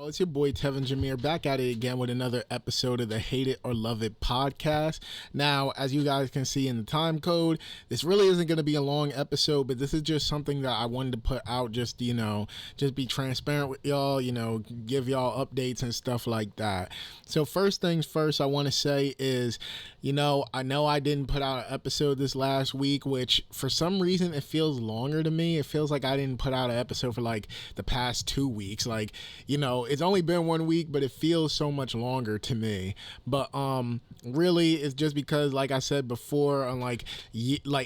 It's your boy Tevin Jameer back at it again with another episode of the Hate It or Love It podcast. Now, as you guys can see in the time code, this really isn't going to be a long episode, but this is just something that I wanted to put out just be transparent with y'all, give y'all updates and stuff like that. So first things first, I want to say is, I know I didn't put out an episode this last week, which for some reason it feels longer to me. It feels like I didn't put out an episode for like the past 2 weeks. Like, it's only been 1 week, but it feels so much longer to me. But really it's just because, like I said before, on like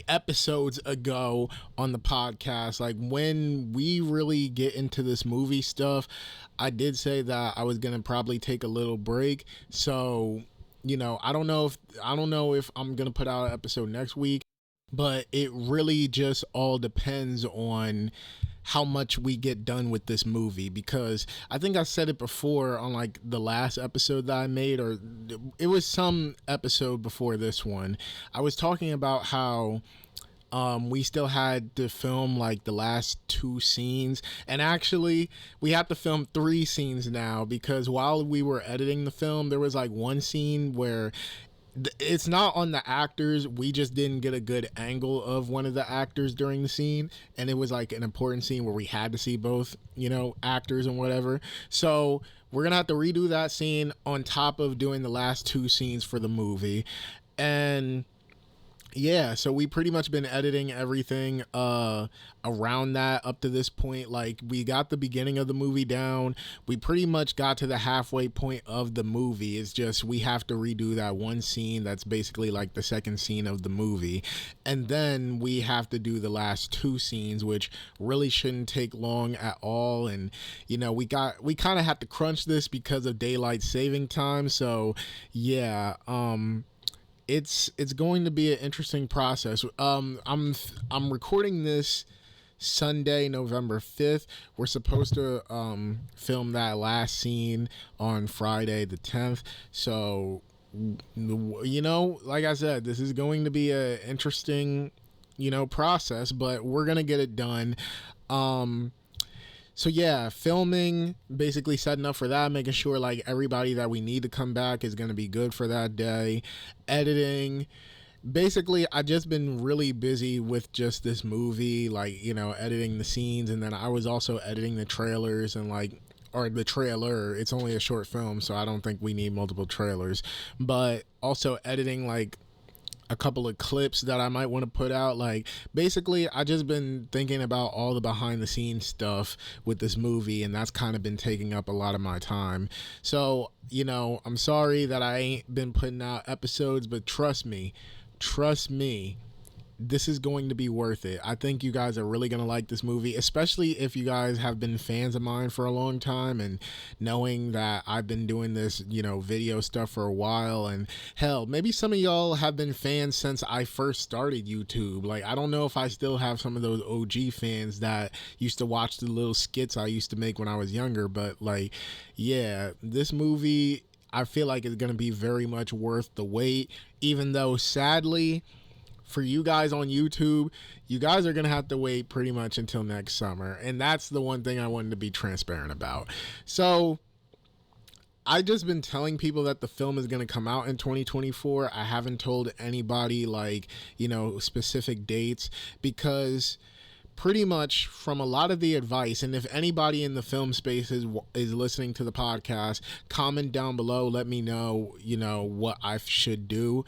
episodes ago on the podcast, like when we really get into this movie stuff, I did say that I was gonna probably take a little break. So I don't know if I'm gonna put out an episode next week, but it really just all depends on how much we get done with this movie, because I think I said it before on like the last episode that I made, or it was some episode before this one. I was talking about how we still had to film like the last 2 scenes, and actually we have to film 3 scenes now, because while we were editing the film, there was like one scene where it's not on the actors. We just didn't get a good angle of one of the actors during the scene, and it was like an important scene where we had to see both, actors and whatever. So we're gonna have to redo that scene on top of doing the last 2 scenes for the movie. And yeah, so we pretty much been editing everything around that up to this point. Like, we got the beginning of the movie down. We pretty much got to the halfway point of the movie. It's just we have to redo that one scene that's basically like the second scene of the movie. And then we have to do the last 2 scenes, which really shouldn't take long at all. And, we kind of had to crunch this because of daylight saving time. So, yeah, it's going to be an interesting process. I'm recording this Sunday, November 5th. We're supposed to film that last scene on Friday the 10th. So, like I said, this is going to be an interesting, process, but we're going to get it done. So yeah, filming, basically setting up for that, making sure like everybody that we need to come back is going to be good for that day. Editing, basically I just been really busy with just this movie, like, editing the scenes, and then I was also editing the trailers and or the trailer. It's only a short film, so I don't think we need multiple trailers, but also editing like a couple of clips that I might want to put out. Like, basically I just been thinking about all the behind the scenes stuff with this movie, and that's kind of been taking up a lot of my time. So, I'm sorry that I ain't been putting out episodes, but trust me, this is going to be worth it. I think you guys are really going to like this movie, especially if you guys have been fans of mine for a long time, and knowing that I've been doing this, video stuff for a while. And hell, maybe some of y'all have been fans since I first started YouTube. Like, I don't know if I still have some of those OG fans that used to watch the little skits I used to make when I was younger. But like, yeah, this movie, I feel like it's going to be very much worth the wait, even though sadly, for you guys on YouTube, you guys are going to have to wait pretty much until next summer. And that's the one thing I wanted to be transparent about. So I just been telling people that the film is going to come out in 2024. I haven't told anybody specific dates, because pretty much from a lot of the advice, and if anybody in the film space is listening to the podcast, comment down below, let me know, what I should do,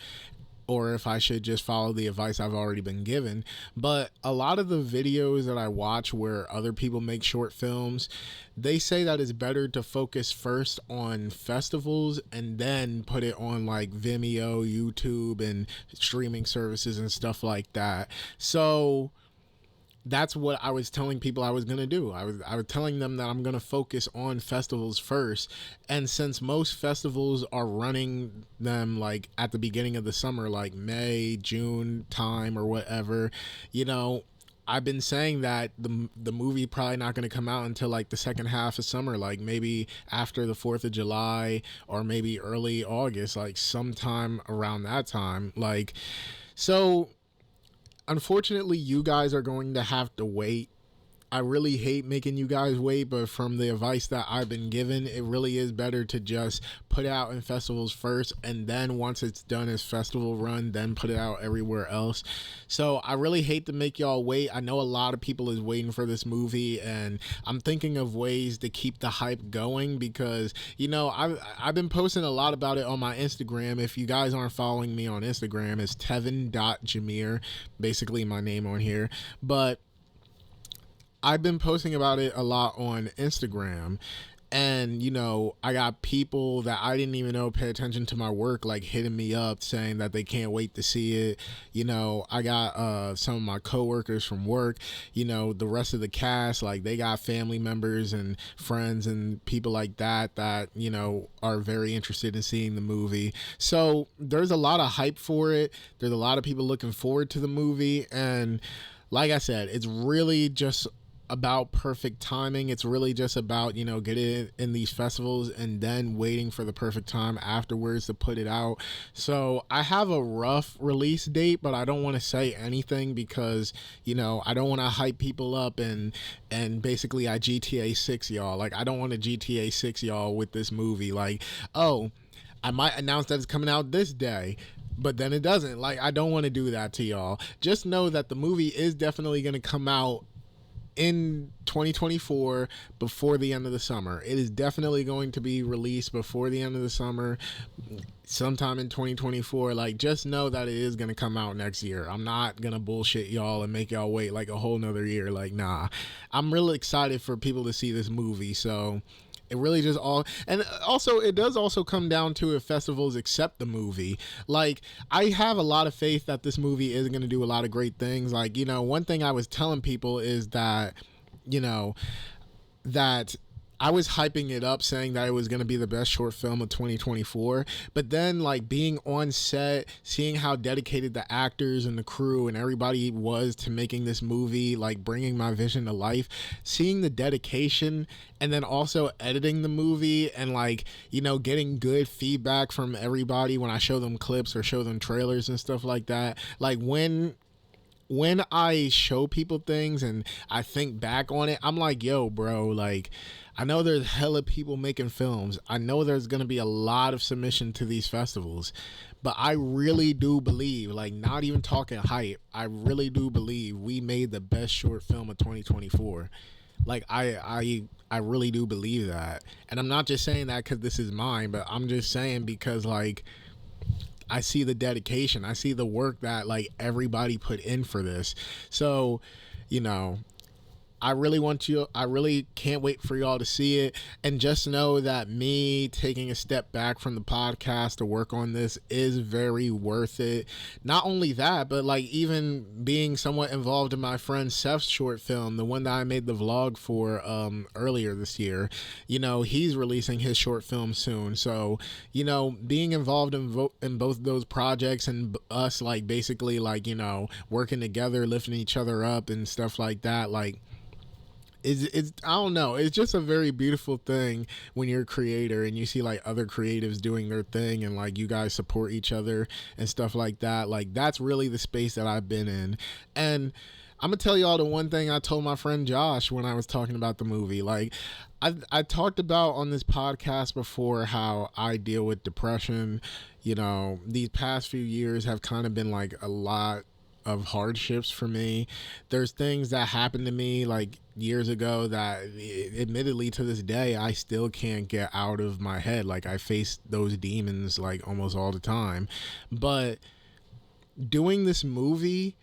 or if I should just follow the advice I've already been given. But a lot of the videos that I watch where other people make short films, they say that it's better to focus first on festivals and then put it on like Vimeo, YouTube, and streaming services and stuff like that. So that's what I was telling people I was going to do. I was telling them that I'm going to focus on festivals first. And since most festivals are running them like at the beginning of the summer, like May, June time or whatever, I've been saying that the movie probably not going to come out until like the second half of summer, like maybe after the 4th of July or maybe early August, like sometime around that time. So unfortunately, you guys are going to have to wait I really hate making you guys wait, but from the advice that I've been given, it really is better to just put it out in festivals first, and then once it's done as festival run, then put it out everywhere else. So I really hate to make y'all wait. I know a lot of people is waiting for this movie, and I'm thinking of ways to keep the hype going because, you know, I've been posting a lot about it on my Instagram. If you guys aren't following me on Instagram, it's Tevin.Jameer, basically my name on here. But I've been posting about it a lot on Instagram, and you know, I got people that I didn't even know pay attention to my work like hitting me up saying that they can't wait to see it. You know, I got some of my coworkers from work, you know, the rest of the cast, like they got family members and friends and people like that, you know, are very interested in seeing the movie. So there's a lot of hype for it. There's a lot of people looking forward to the movie, and like I said, it's really just about perfect timing. It's really just about, you know, getting it in these festivals and then waiting for the perfect time afterwards to put it out. So I have a rough release date, but I don't want to say anything because, you know, I don't want to hype people up and basically I GTA 6 y'all. Like, I don't want to GTA 6 y'all with this movie. Like, oh, I might announce that it's coming out this day, but then it doesn't. Like, I don't want to do that to y'all. Just know that the movie is definitely going to come out in 2024 before the end of the summer. It is definitely going to be released before the end of the summer, sometime in 2024. Like, just know that it is going to come out next year. I'm not going to bullshit y'all and make y'all wait like a whole nother year. Like, nah. I'm really excited for people to see this movie. So it really just all, and also it does also come down to if festivals accept the movie. Like, I have a lot of faith that this movie is going to do a lot of great things. Like, you know, one thing I was telling people is that, you know, that I was hyping it up saying that it was going to be the best short film of 2024, but then like being on set, seeing how dedicated the actors and the crew and everybody was to making this movie, like bringing my vision to life, seeing the dedication, and then also editing the movie and, like, you know, getting good feedback from everybody when I show them clips or show them trailers and stuff like that. Like, when I show people things and I think back on it, I'm like, yo, bro, like, I know there's hella people making films. I know there's going to be a lot of submission to these festivals, but I really do believe, like, not even talking hype, I really do believe we made the best short film of 2024. Like, I really do believe that. And I'm not just saying that because this is mine, but I'm just saying because, like, I see the dedication. I see the work that, like, everybody put in for this. So, you know, I really can't wait for y'all to see it. And just know that me taking a step back from the podcast to work on this is very worth it. Not only that, but like even being somewhat involved in my friend Seth's short film, the one that I made the vlog for earlier this year, you know, he's releasing his short film soon. So, you know, being involved in both those projects and us, like, basically, like, you know, working together, lifting each other up and stuff like that, like, it's I don't know, it's just a very beautiful thing when you're a creator and you see like other creatives doing their thing and like you guys support each other and stuff like that. Like, that's really the space that I've been in. And I'm gonna tell y'all the one thing I told my friend Josh when I was talking about the movie. Like, I talked about on this podcast before how I deal with depression. You know, these past few years have kind of been like a lot of hardships for me. There's things that happened to me like years ago that admittedly to this day I still can't get out of my head. Like, I face those demons like almost all the time. But doing this movie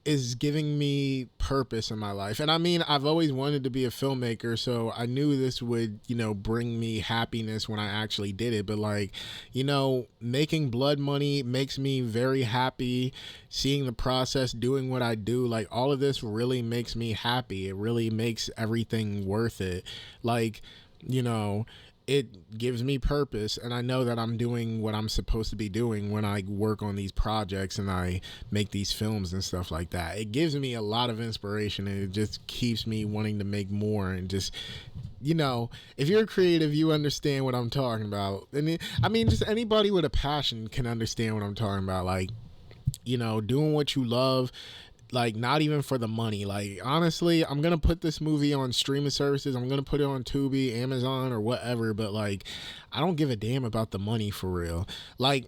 is giving me purpose in my life. And I mean, I've always wanted to be a filmmaker, so I knew this would, you know, bring me happiness when I actually did it. But like, you know, making blood money makes me very happy. Seeing the process, doing what I do, like, all of this really makes me happy. It really makes everything worth it. Like, you know, it gives me purpose, and I know that I'm doing what I'm supposed to be doing when I work on these projects and I make these films and stuff like that. It gives me a lot of inspiration, and it just keeps me wanting to make more. And just, you know, if you're creative, you understand what I'm talking about. And I mean, just anybody with a passion can understand what I'm talking about. Like, you know, doing what you love, Like, not even for the money. Like, honestly, I'm gonna put this movie on streaming services. I'm gonna put it on Tubi, Amazon, or whatever. But like, I don't give a damn about the money for real. Like,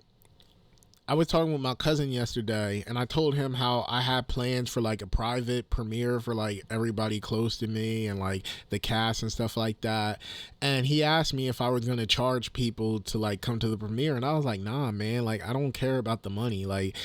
I was talking with my cousin yesterday, and I told him how I had plans for like a private premiere for like everybody close to me and like the cast and stuff like that. And he asked me if I was gonna charge people to like come to the premiere, and I was like, nah, man. Like, I don't care about the money. Like,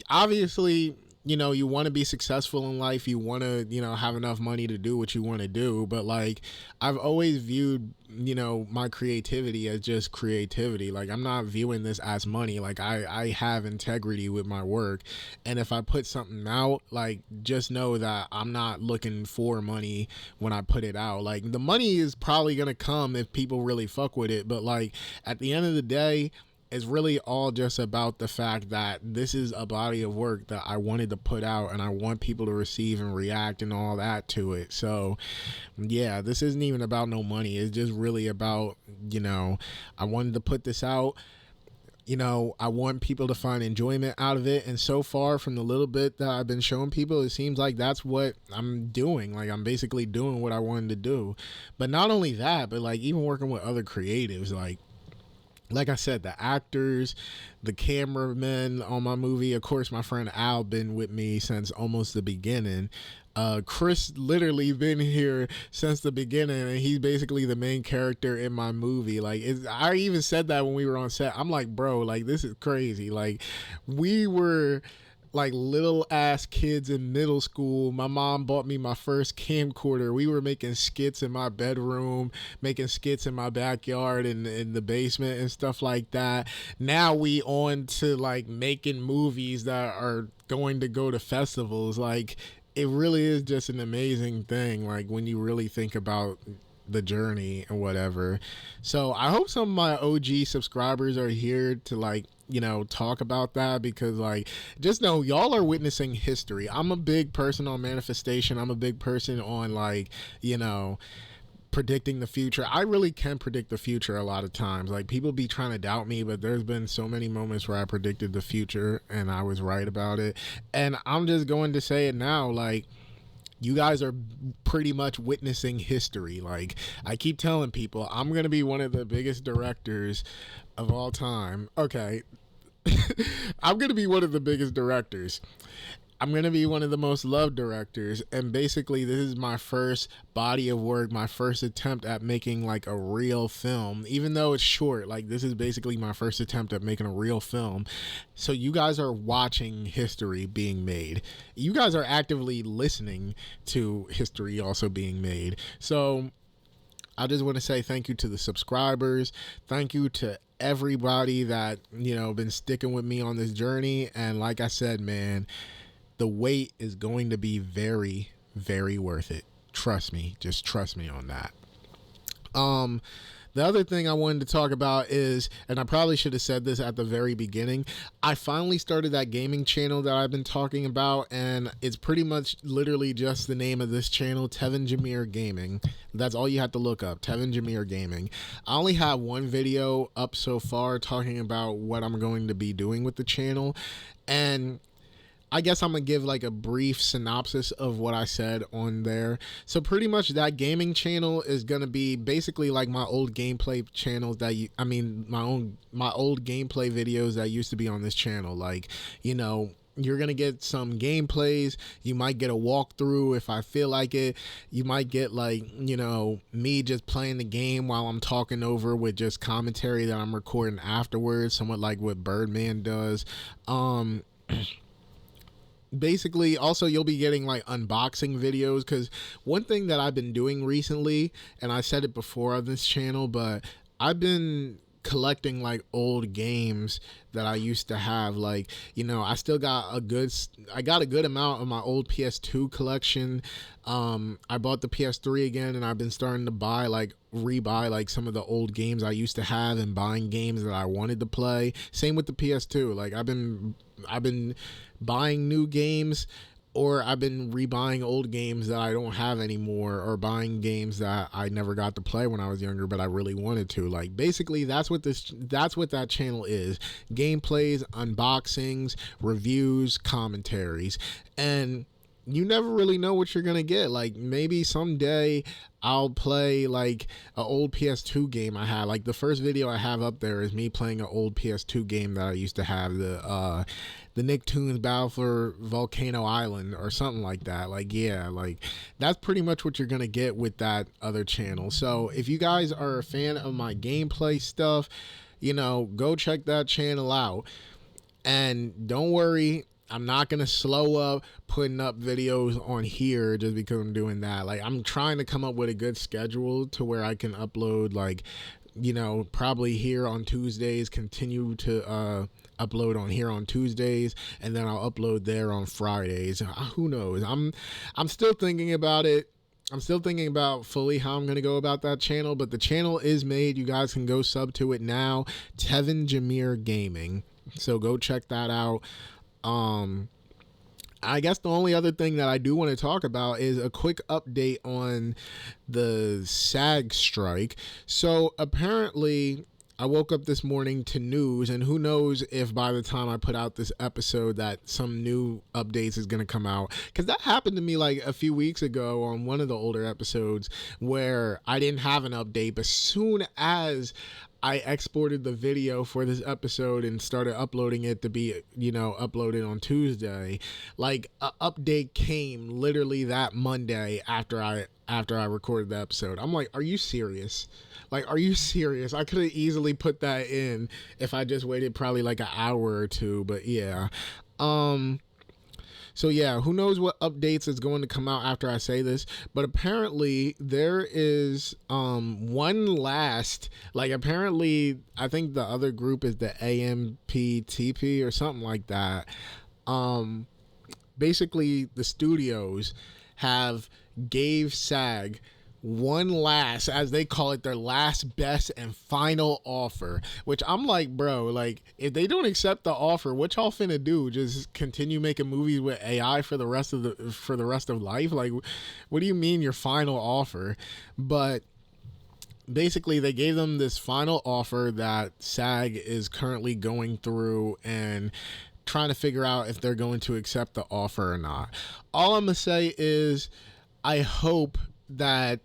obviously, you know, you want to be successful in life, you want to, you know, have enough money to do what you want to do, but like, I've always viewed, you know, my creativity as just creativity. Like, I'm not viewing this as money. Like, I have integrity with my work, and if I put something out, like, just know that I'm not looking for money when I put it out. Like, the money is probably gonna come if people really fuck with it, but like, at the end of the day, it's really all just about the fact that this is a body of work that I wanted to put out, and I want people to receive and react and all that to it. So yeah, this isn't even about no money. It's just really about, you know, I wanted to put this out. You know, I want people to find enjoyment out of it, and so far, from the little bit that I've been showing people, it seems like that's what I'm doing. Like, I'm basically doing what I wanted to do. But not only that, but like, even working with other creatives, like I said, the actors, the cameramen on my movie. Of course, my friend Al been with me since almost the beginning. Chris literally been here since the beginning, and he's basically the main character in my movie. Like, I even said that when we were on set. I'm like, bro, like, this is crazy. Like, we were like little ass kids in middle school. My mom bought me my first camcorder. We were making skits in my bedroom, making skits in my backyard and in the basement and stuff like that. Now we on to like making movies that are going to go to festivals. Like, it really is just an amazing thing, like, when you really think about the journey and whatever. So I hope some of my OG subscribers are here to, like, you know, talk about that, because like, just know y'all are witnessing history. I'm a big person on manifestation. I'm a big person on, like, you know, predicting the future. I really can predict the future a lot of times. Like, people be trying to doubt me, but there's been so many moments where I predicted the future and I was right about it. And I'm just going to say it now, like, you guys are pretty much witnessing history. Like, I keep telling people, I'm going to be one of the biggest directors of all time. Okay. I'm going to be one of the biggest directors. I'm going to be one of the most loved directors. And basically, this is my first body of work, my first attempt at making like a real film. Even though it's short, like, this is basically my first attempt at making a real film. So you guys are watching history being made. You guys are actively listening to history also being made. So I just want to say thank you to the subscribers. Thank you to everybody that, you know, been sticking with me on this journey. And like I said, man, the wait is going to be very, very worth it. Trust me. Just trust me on that. The other thing I wanted to talk about is, and I probably should have said this at the very beginning, I finally started that gaming channel that I've been talking about, and it's pretty much literally just the name of this channel, Tevin Jameer Gaming. That's all you have to look up, Tevin Jameer Gaming. I only have one video up so far talking about what I'm going to be doing with the channel, and I guess I'm going to give like a brief synopsis of what I said on there. So pretty much that gaming channel is going to be basically like my old gameplay channels that my old gameplay videos that used to be on this channel. Like, you know, you're going to get some gameplays. You might get a walkthrough if I feel like it. You might get, like, you know, me just playing the game while I'm talking over with just commentary that I'm recording afterwards, somewhat like what Birdman does. Basically, also, you'll be getting like unboxing videos, because one thing that I've been doing recently, and I said it before on this channel, but I've been collecting like old games that I used to have. Like, you know, I got a good amount of my old PS2 collection. I bought the PS3 again, and I've been starting to rebuy like some of the old games I used to have, and buying games that I wanted to play. Same with the PS2. Like, I've been buying new games or I've been rebuying old games that I don't have anymore, or buying games that I never got to play when I was younger but I really wanted to. Like, basically that's what that channel is. Gameplays, unboxings, reviews, commentaries. And you never really know what you're gonna get. Like, maybe someday I'll play like an old PS2 game I had. Like, the first video I have up there is me playing an old PS2 game that I used to have, the Nicktoons Battle for Volcano Island or something like that. Like, yeah, like that's pretty much what you're gonna get with that other channel. So if you guys are a fan of my gameplay stuff, go check that channel out. And don't worry, I'm not going to slow up putting up videos on here just because I'm doing that. Like, I'm trying to come up with a good schedule to where I can upload, like, probably here on Tuesdays, continue to upload on here on Tuesdays, and then I'll upload there on Fridays. Who knows? I'm still thinking about it. I'm still thinking about fully how I'm going to go about that channel, but the channel is made. You guys can go sub to it now. Tevin Jameer Gaming. So go check that out. I guess the only other thing that I do want to talk about is a quick update on the SAG strike. So apparently I woke up this morning to news, and who knows if by the time I put out this episode that some new updates is going to come out, because that happened to me like a few weeks ago on one of the older episodes where I didn't have an update, but soon as I exported the video for this episode and started uploading it to be, uploaded on Tuesday, like an update came literally that Monday after I recorded the episode. I'm like, are you serious? Like, are you serious? I could have easily put that in if I just waited probably like an hour or two, but yeah. So yeah, who knows what updates is going to come out after I say this, but apparently there is one last, like, apparently I think the other group is the AMPTP or something like that. Basically the studios have gave SAG one last, as they call it, their last, best, and final offer, which I'm like, bro, like, if they don't accept the offer, what y'all finna do? Just continue making movies with AI for the rest of life? Like, what do you mean your final offer? But basically they gave them this final offer that SAG is currently going through and trying to figure out if they're going to accept the offer or not. All I'm gonna say is I hope that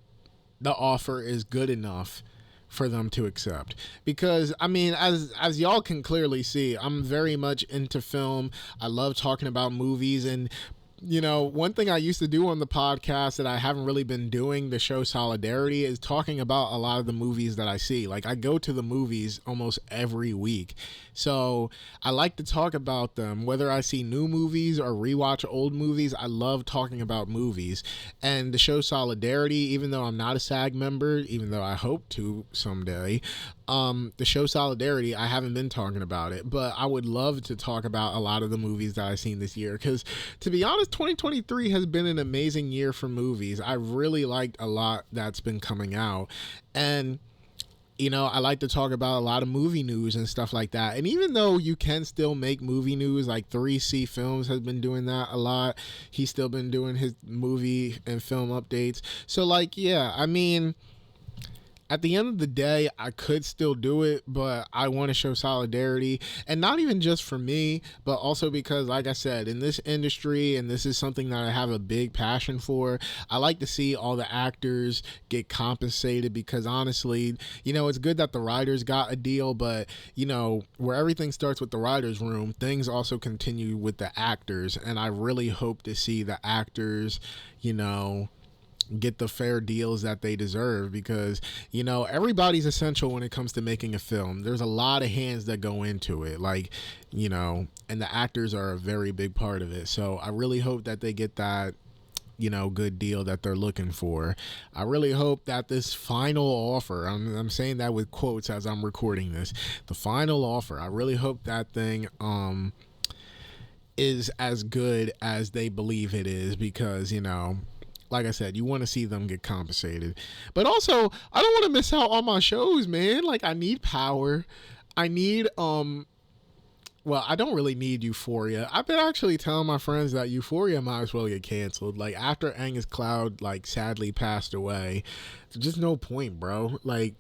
the offer is good enough for them to accept, because I mean, as y'all can clearly see, I'm very much into film. I love talking about movies, and one thing I used to do on the podcast that I haven't really been doing to show solidarity is talking about a lot of the movies that I see. Like, I go to the movies almost every week, so I like to talk about them, whether I see new movies or rewatch old movies. I love talking about movies, and to show solidarity, even though I'm not a SAG member, even though I hope to someday, to show solidarity, I haven't been talking about it, but I would love to talk about a lot of the movies that I've seen this year, because to be honest, 2023 has been an amazing year for movies. I really liked a lot that's been coming out, and I like to talk about a lot of movie news and stuff like that. And even though you can still make movie news, like 3C Films has been doing that a lot. He's still been doing his movie and film updates. So, like, yeah, I mean, at the end of the day, I could still do it, but I want to show solidarity, and not even just for me, but also because, like I said, in this industry, and this is something that I have a big passion for, I like to see all the actors get compensated, because honestly, it's good that the writers got a deal, but where everything starts with the writers' room, things also continue with the actors, and I really hope to see the actors, get the fair deals that they deserve, because everybody's essential when it comes to making a film. There's a lot of hands that go into it, like, and the actors are a very big part of it. So I really hope that they get that good deal that they're looking for. I really hope that this final offer, I'm saying that with quotes as I'm recording this, the final offer, I really hope that thing is as good as they believe it is, because like I said, you want to see them get compensated. But also, I don't want to miss out on my shows, man. Like, I need power. I need Well, I don't really need Euphoria. I've been actually telling my friends that Euphoria might as well get canceled. Like, after Angus Cloud, like, sadly passed away, there's just no point, bro. Like,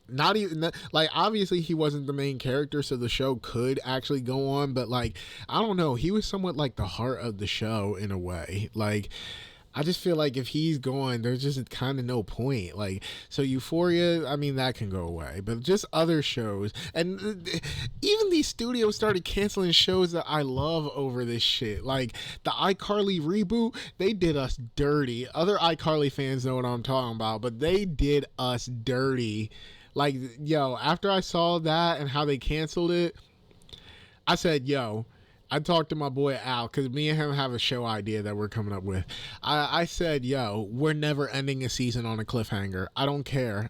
not even like, obviously he wasn't the main character, so the show could actually go on, but like, I don't know, he was somewhat like the heart of the show in a way. Like, I just feel like if he's gone, there's just kind of no point. Like, so Euphoria, I mean, that can go away, but just other shows. And even these studios started canceling shows that I love over this shit. Like, the iCarly reboot, they did us dirty. Other iCarly fans know what I'm talking about, but they did us dirty. Like, yo, after I saw that and how they canceled it, I said, yo, I talked to my boy Al, because me and him have a show idea that we're coming up with. I said, yo, we're never ending a season on a cliffhanger. I don't care.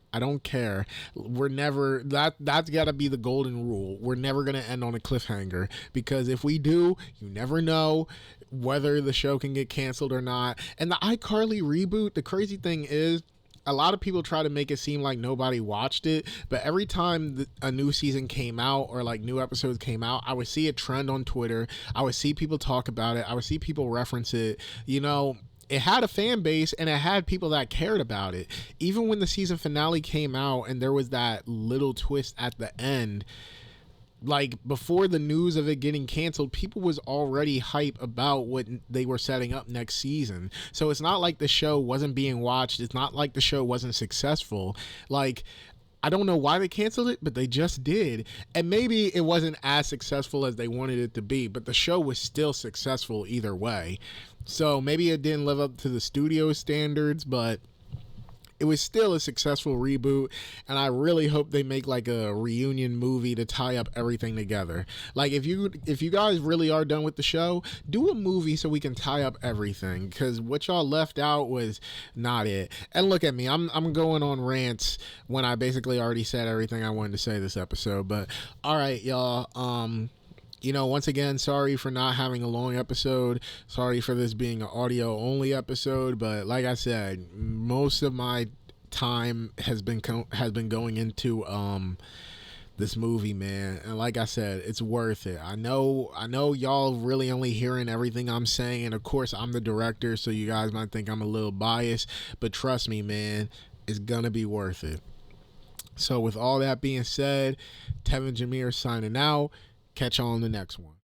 We're never, that's got to be the golden rule. We're never going to end on a cliffhanger, because if we do, you never know whether the show can get canceled or not. And the iCarly reboot, the crazy thing is, a lot of people try to make it seem like nobody watched it, but every time a new season came out or like new episodes came out, I would see a trend on Twitter. I would see people talk about it. I would see people reference it. You know, it had a fan base and it had people that cared about it. Even when the season finale came out and there was that little twist at the end, like, before the news of it getting canceled, people was already hype about what they were setting up next season. So it's not like the show wasn't being watched. It's not like the show wasn't successful. Like, I don't know why they canceled it, but they just did. And maybe it wasn't as successful as they wanted it to be, but the show was still successful either way. So maybe it didn't live up to the studio standards, but it was still a successful reboot, and I really hope they make like a reunion movie to tie up everything together. Like, if you guys really are done with the show, do a movie so we can tie up everything, because what y'all left out was not it. And look at me, I'm going on rants when I basically already said everything I wanted to say this episode. But all right, y'all. You know, once again, sorry for not having a long episode. Sorry for this being an audio only episode. But like I said, most of my time has been going into this movie, man. And like I said, it's worth it. I know y'all really only hearing everything I'm saying, and of course I'm the director, so you guys might think I'm a little biased, but trust me, man, it's gonna be worth it. So with all that being said, Tevin Jameer signing out. Catch y'all on the next one.